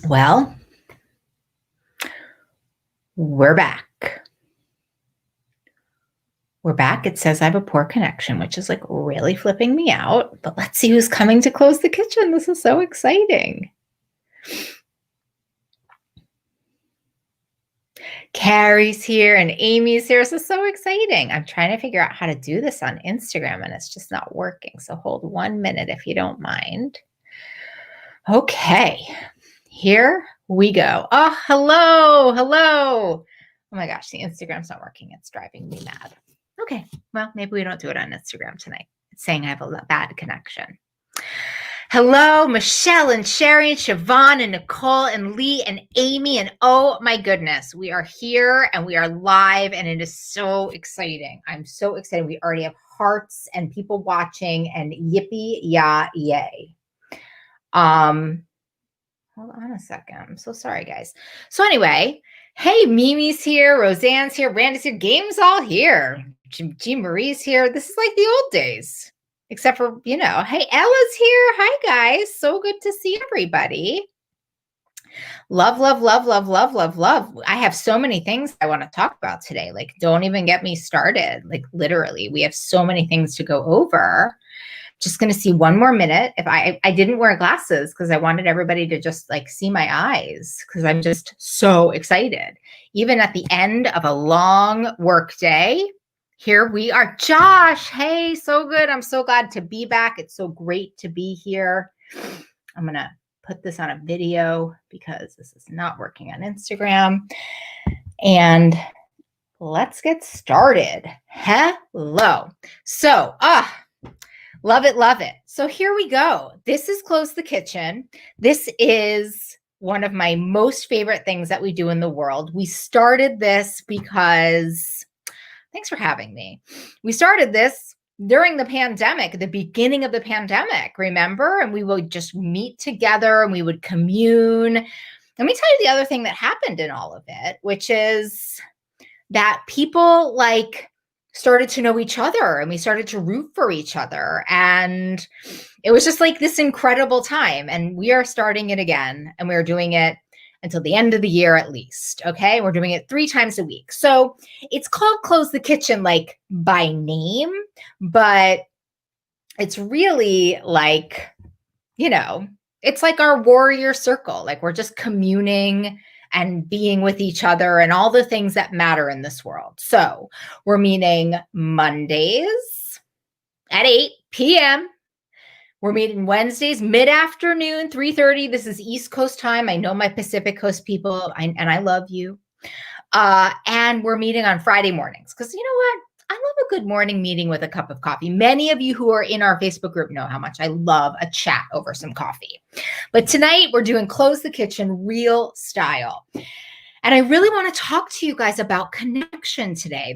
Well, we're back. We're back. It says I have a poor connection, which is like really flipping me out. But let's see who's coming to close the kitchen. This is so exciting. Carrie's here and Amy's here. This is so exciting. I'm trying to figure out how to do this on Instagram and it's just not working. So hold 1 minute if you don't mind. Okay, here we go. Oh, hello. Oh my gosh, the Instagram's not working. It's driving me mad. Okay, well, maybe we don't do it on Instagram tonight. It's saying I have a bad connection. Hello, Michelle and Sherry and Siobhan and Nicole and Lee and Amy. And oh my goodness, we are here and we are live and it is so exciting. I'm so excited. We already have hearts and people watching and yippee yah yay. Hold on a second. I'm so sorry, guys. So anyway, hey, Mimi's here, Roseanne's here, Randy's here, Game's all here. Jean Marie's here. This is like the old days, except for, hey, Ella's here. Hi, guys. So good to see everybody. Love. I have so many things I want to talk about today. Like, don't even get me started. Like, literally, we have so many things to go over. Just going to see 1 more minute. If I didn't wear glasses because I wanted everybody to just like see my eyes because I'm just so excited. Even at the end of a long work day, here we are. Josh, hey, so good. I'm so glad to be back. It's so great to be here. I'm going to put this on a video because this is not working on Instagram. And let's get started. Hello. So, love it. So here we go. This is Close the Kitchen. This is one of my most favorite things that we do in the world. We started this because, thanks for having me. We started this during the pandemic, the beginning of the pandemic, remember? And we would just meet together and we would commune. Let me tell you the other thing that happened in all of it, which is that people started to know each other and we started to root for each other. And it was just like this incredible time. And we are starting it again. And we're doing it until the end of the year at least. Okay. We're doing it 3 times a week. So it's called Close the Kitchen, like by name, but it's really like, it's like our warrior circle. Like we're just communing and being with each other and all the things that matter in this world. So we're meeting Mondays at 8 p.m. We're meeting Wednesdays mid-afternoon, 3:30. This is East Coast time. I know my Pacific Coast people, and I love you. And we're meeting on Friday mornings because you know what? I love a good morning meeting with a cup of coffee. Many of you who are in our Facebook group know how much I love a chat over some coffee. But tonight we're doing Close the Kitchen real style. And I really want to talk to you guys about connection today.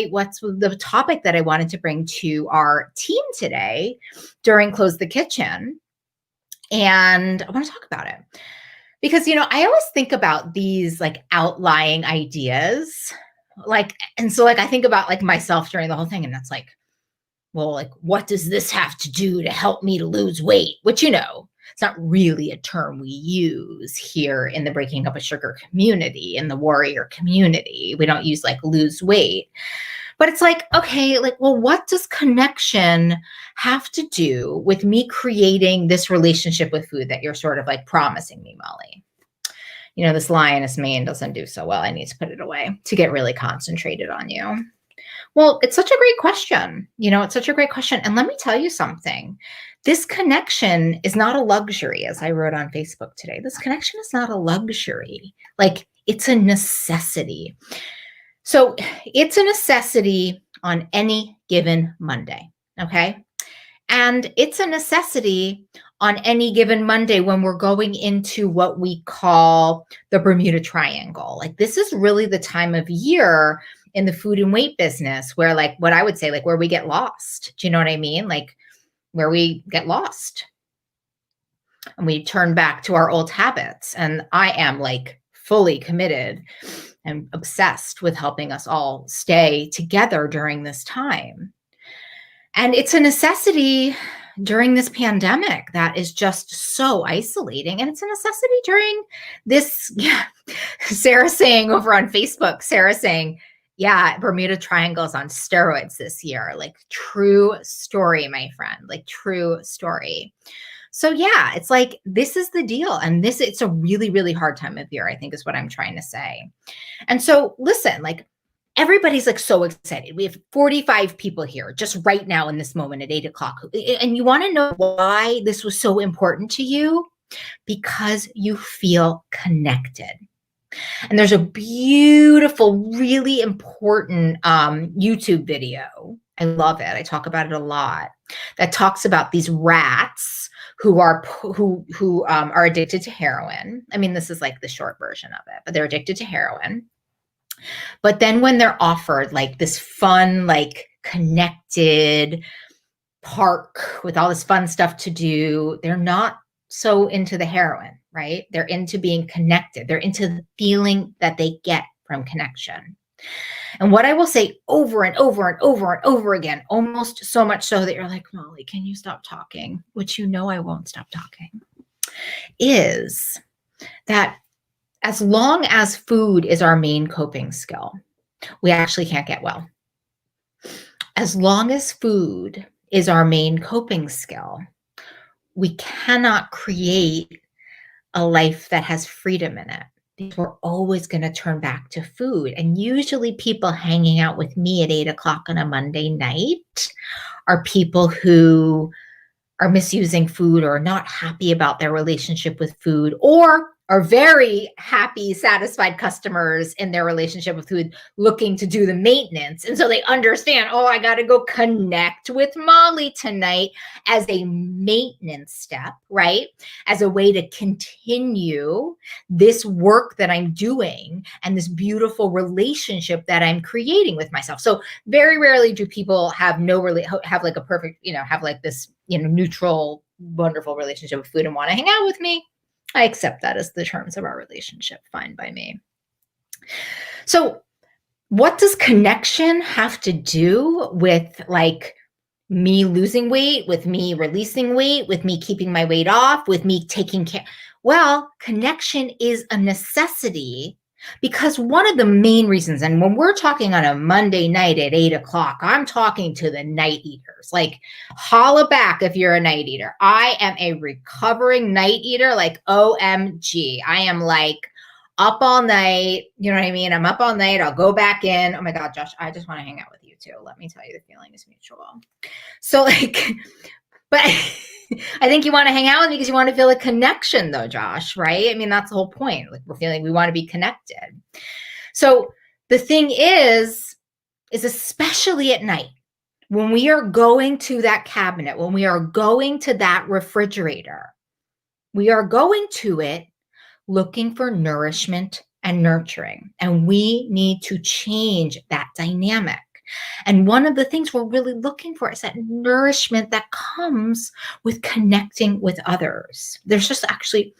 What's the topic that I wanted to bring to our team today during Close the Kitchen. And I want to talk about it because, I always think about these like outlying ideas. I think about myself during the whole thing and that's like, well, what does this have to do to help me to lose weight? Which, it's not really a term we use here in the Breaking Up a Sugar community, in the warrior community. We don't use lose weight, but it's okay, what does connection have to do with me creating this relationship with food that you're sort of promising me, Molly? This lioness mane doesn't do so well. I need to put it away to get really concentrated on you. Well, it's such a great question. It's such a great question. And let me tell you something. This connection is not a luxury, as I wrote on Facebook today. This connection is not a luxury. It's a necessity. So it's a necessity on any given Monday, okay? And it's a necessity on any given Monday when we're going into what we call the Bermuda Triangle. This is really the time of year in the food and weight business where what I would say, where we get lost. Do you know what I mean? Where we get lost and we turn back to our old habits. And I am fully committed and obsessed with helping us all stay together during this time. And it's a necessity during this pandemic that is just so isolating. And it's a necessity during this. Yeah. Sarah saying over on Facebook, Sarah saying, yeah, Bermuda Triangle's on steroids this year. Like, true story, my friend, like, true story. So yeah, it's like, this is the deal. And it's a really, really hard time of year, I think, is what I'm trying to say. And so listen, like, everybody's like so excited. We have 45 people here just right now in this moment at 8:00. And you want to know why this was so important to you? Because you feel connected. And there's a beautiful, really important YouTube video. I love it. I talk about it a lot. That talks about these rats who are addicted to heroin. I mean, this is like the short version of it, but they're addicted to heroin. But then when they're offered like this fun, like connected park with all this fun stuff to do, they're not so into the heroin, right? They're into being connected. They're into the feeling that they get from connection. And what I will say over and over and over and over again, almost so much so that you're like, Molly, can you stop talking? Which you know I won't stop talking, is that as long as food is our main coping skill, we actually can't get well. As long as food is our main coping skill, we cannot create a life that has freedom in it. Because we're always going to turn back to food. And usually people hanging out with me at 8:00 on a Monday night are people who are misusing food or not happy about their relationship with food, or are very happy, satisfied customers in their relationship with food, looking to do the maintenance. And so they understand, oh, I got to go connect with Molly tonight as a maintenance step, right? As a way to continue this work that I'm doing and this beautiful relationship that I'm creating with myself. So very rarely do people have like a perfect, have like this, neutral, wonderful relationship with food and want to hang out with me. I accept that as the terms of our relationship. Fine by me. So what does connection have to do with like me losing weight, with me releasing weight, with me keeping my weight off, with me taking care? Well, connection is a necessity, because one of the main reasons, and when we're talking on a Monday night at 8:00, I'm talking to the night eaters. Like, holla back if you're a night eater. I am a recovering night eater, like OMG. I am like up all night. You know what I mean? I'm up all night. I'll go back in. Oh my God, Josh, I just want to hang out with you too. Let me tell you, the feeling is mutual. So like, but I think you want to hang out with me because you want to feel a connection though, Josh, right? I mean, that's the whole point. Like, we want to be connected. So the thing is especially at night, when we are going to that cabinet, when we are going to that refrigerator, we are going to it looking for nourishment and nurturing. And we need to change that dynamic. And one of the things we're really looking for is that nourishment that comes with connecting with others. There's just actually,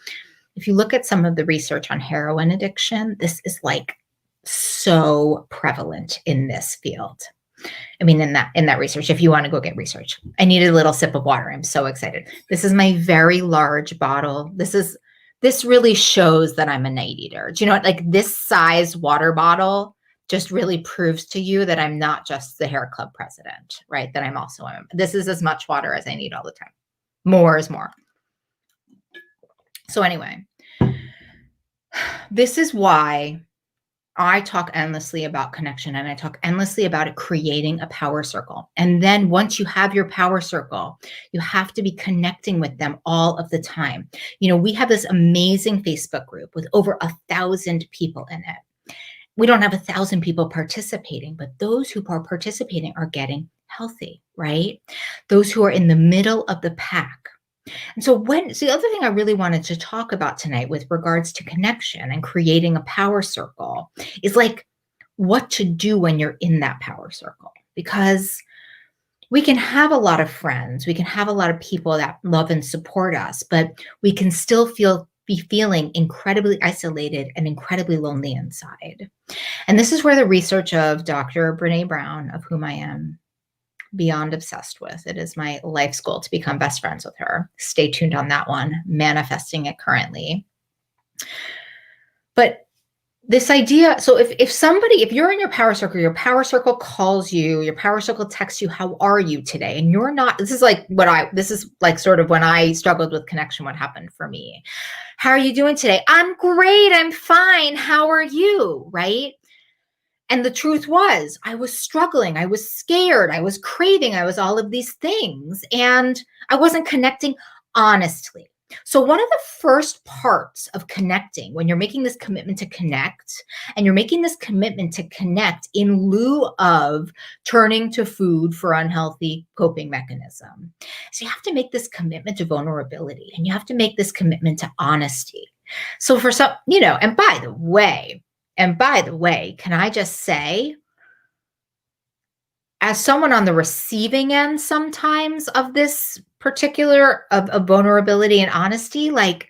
if you look at some of the research on heroin addiction, this is like so prevalent in this field. I mean, in that research, if you want to go get research. I need a little sip of water. I'm so excited. This is my very large bottle. This really shows that I'm a night eater. Do you know what? Like, this size water bottle just really proves to you that I'm not just the hair club president, right? That I'm also, this is as much water as I need all the time. More is more. So anyway, this is why I talk endlessly about connection, and I talk endlessly about it creating a power circle. And then once you have your power circle, you have to be connecting with them all of the time. We have this amazing Facebook group with over 1,000 people in it. We don't have 1,000 people participating, but those who are participating are getting healthy, right? Those who are in the middle of the pack. And so the other thing I really wanted to talk about tonight with regards to connection and creating a power circle is like what to do when you're in that power circle. Because we can have a lot of friends, we can have a lot of people that love and support us, but we can still be feeling incredibly isolated and incredibly lonely inside. And this is where the research of Dr. Brene Brown, of whom I am beyond obsessed with. It is my life's goal to become best friends with her. Stay tuned on that one, manifesting it currently. But this idea, so if you're in your power circle calls you, your power circle texts you, how are you today? And you're not, this is like sort of when I struggled with connection, what happened for me. How are you doing today? I'm great. I'm fine. How are you? Right? And the truth was, I was struggling. I was scared. I was craving. I was all of these things. And I wasn't connecting honestly. So one of the first parts of connecting, when you're making this commitment to connect, and you're making this commitment to connect in lieu of turning to food for unhealthy coping mechanism. So you have to make this commitment to vulnerability, and you have to make this commitment to honesty. So for some, and by the way, can I just say, as someone on the receiving end sometimes of this particular of vulnerability and honesty, like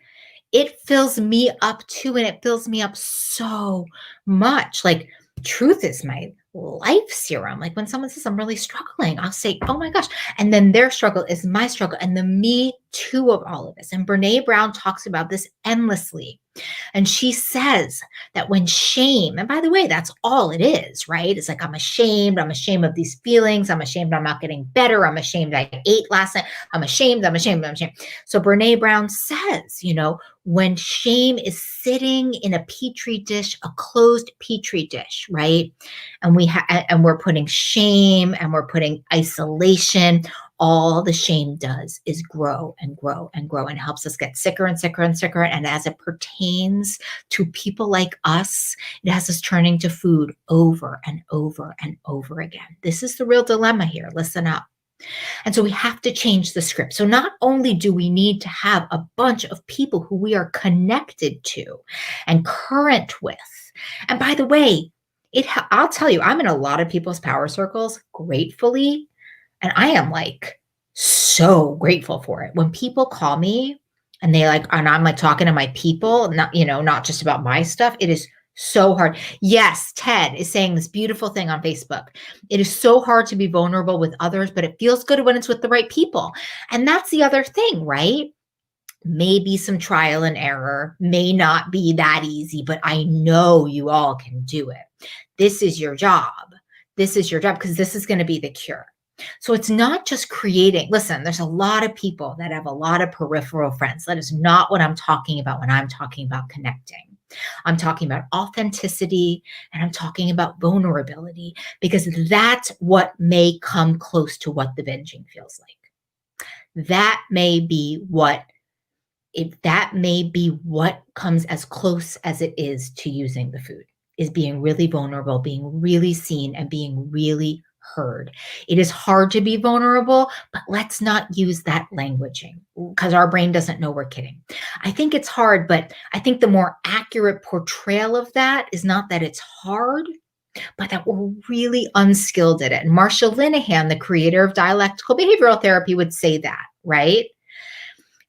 it fills me up too, and it fills me up so much. Like truth is my life serum. Like when someone says I'm really struggling, I'll say, oh my gosh. And then their struggle is my struggle, and the me too of all of this. And Brene Brown talks about this endlessly. And she says that when shame, and by the way, that's all it is, right? It's like, I'm ashamed of these feelings. I'm ashamed I'm not getting better. I'm ashamed I ate last night. I'm ashamed. So Brene Brown says, when shame is sitting in a petri dish, a closed petri dish, right? And we're putting shame and we're putting isolation, all the shame does is grow and grow and grow, and helps us get sicker and sicker and sicker. And as it pertains to people like us, it has us turning to food over and over and over again. This is the real dilemma here. Listen up. And so we have to change the script. So not only do we need to have a bunch of people who we are connected to and current with, and by the way, I'll tell you, I'm in a lot of people's power circles, gratefully. And I am like so grateful for it. When people call me and and I'm like talking to my people, not just about my stuff. It is so hard. Yes, Ted is saying this beautiful thing on Facebook. It is so hard to be vulnerable with others, but it feels good when it's with the right people. And that's the other thing, right? Maybe some trial and error, may not be that easy, but I know you all can do it. This is your job. Because this is going to be the cure. So it's not just creating, listen, there's a lot of people that have a lot of peripheral friends. That is not what I'm talking about when I'm talking about connecting. I'm talking about authenticity, and I'm talking about vulnerability, because that's what may come close to what the binging feels like. That may be what comes as close as it is to using the food, is being really vulnerable, being really seen, and being really heard. It is hard to be vulnerable, but let's not use that languaging, because our brain doesn't know we're kidding. I think it's hard, but I think the more accurate portrayal of that is not that it's hard, but that we're really unskilled at it. And Marsha Linehan, the creator of dialectical behavioral therapy, would say that, right?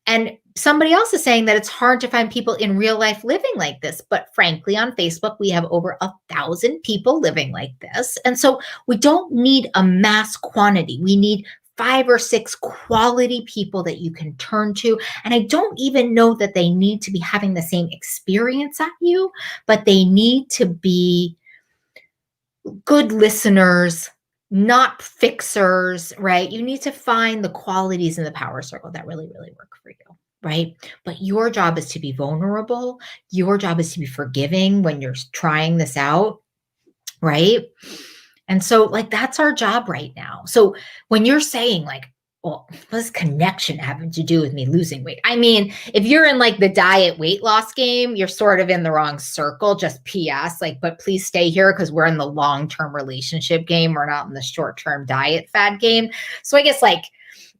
And somebody else is saying that it's hard to find people in real life living like this. But frankly, on Facebook, we have over 1,000 people living like this. And so we don't need a mass quantity. We need 5 or 6 quality people that you can turn to. And I don't even know that they need to be having the same experience as you, but they need to be good listeners, not fixers, right? You need to find the qualities in the power circle that really, really work for you, right? But your job is to be vulnerable. Your job is to be forgiving when you're trying this out, right? And so that's our job right now. So when you're saying well, what does connection having to do with me losing weight? I mean, if you're in the diet weight loss game, you're sort of in the wrong circle, just PS, but please stay here because we're in the long-term relationship game. We're not in the short-term diet fad game. So I guess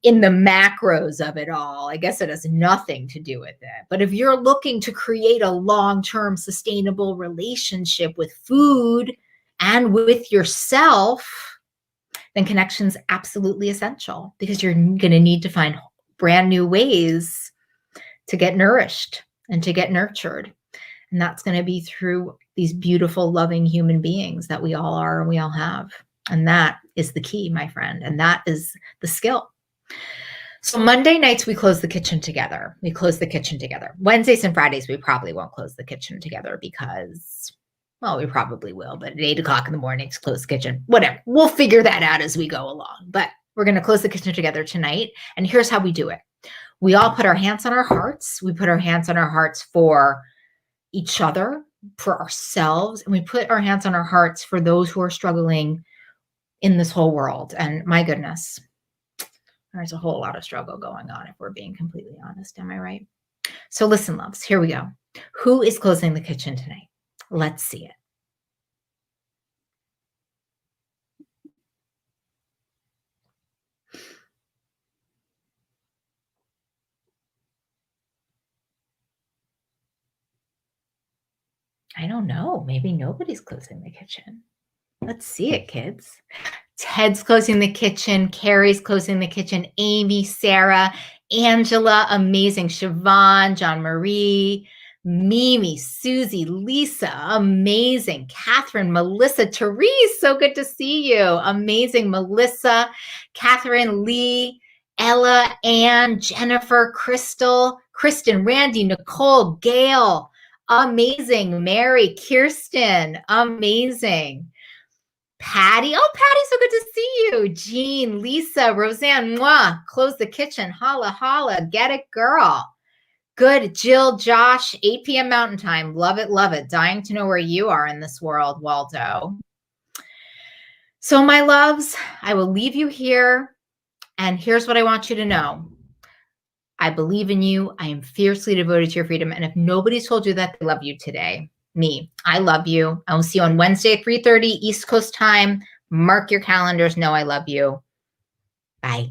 in the macros of it all, I guess it has nothing to do with it. But if you're looking to create a long-term sustainable relationship with food and with yourself, then connection's absolutely essential, because you're going to need to find brand new ways to get nourished and to get nurtured. And that's going to be through these beautiful, loving human beings that we all are and we all have. And that is the key, my friend. And that is the skill. So Monday nights, we close the kitchen together. We close the kitchen together. Wednesdays and Fridays, we probably won't close the kitchen together because, well, we probably will, but at 8 o'clock in the morning to close the kitchen, whatever. We'll figure that out as we go along. But we're going to close the kitchen together tonight. And here's how we do it. We all put our hands on our hearts. We put our hands on our hearts for each other, for ourselves, and we put our hands on our hearts for those who are struggling in this whole world. And my goodness, there's a whole lot of struggle going on if we're being completely honest. Am I right? So listen, loves, here we go. Who is closing the kitchen tonight? Let's see it. I don't know. Maybe nobody's closing the kitchen. Let's see it, kids. Ted's closing the kitchen. Carrie's closing the kitchen. Amy, Sarah, Angela, amazing. Siobhan, John Marie, Mimi, Susie, Lisa, amazing. Catherine, Melissa, Therese, so good to see you. Amazing. Melissa, Catherine, Lee, Ella, Ann, Jennifer, Crystal, Kristen, Randy, Nicole, Gail, amazing. Mary, Kirsten, amazing. Patty, oh, Patty, so good to see you. Jean, Lisa, Roseanne, mwah, close the kitchen, holla, holla, get it, girl. Good, Jill, Josh, 8 p.m. Mountain Time, love it, dying to know where you are in this world, Waldo. So my loves, I will leave you here, and here's what I want you to know. I believe in you. I am fiercely devoted to your freedom, and if nobody's told you that, they love you today. Me, I love you. I will see you on Wednesday at 3:30 East Coast time. Mark your calendars. Know I love you. Bye.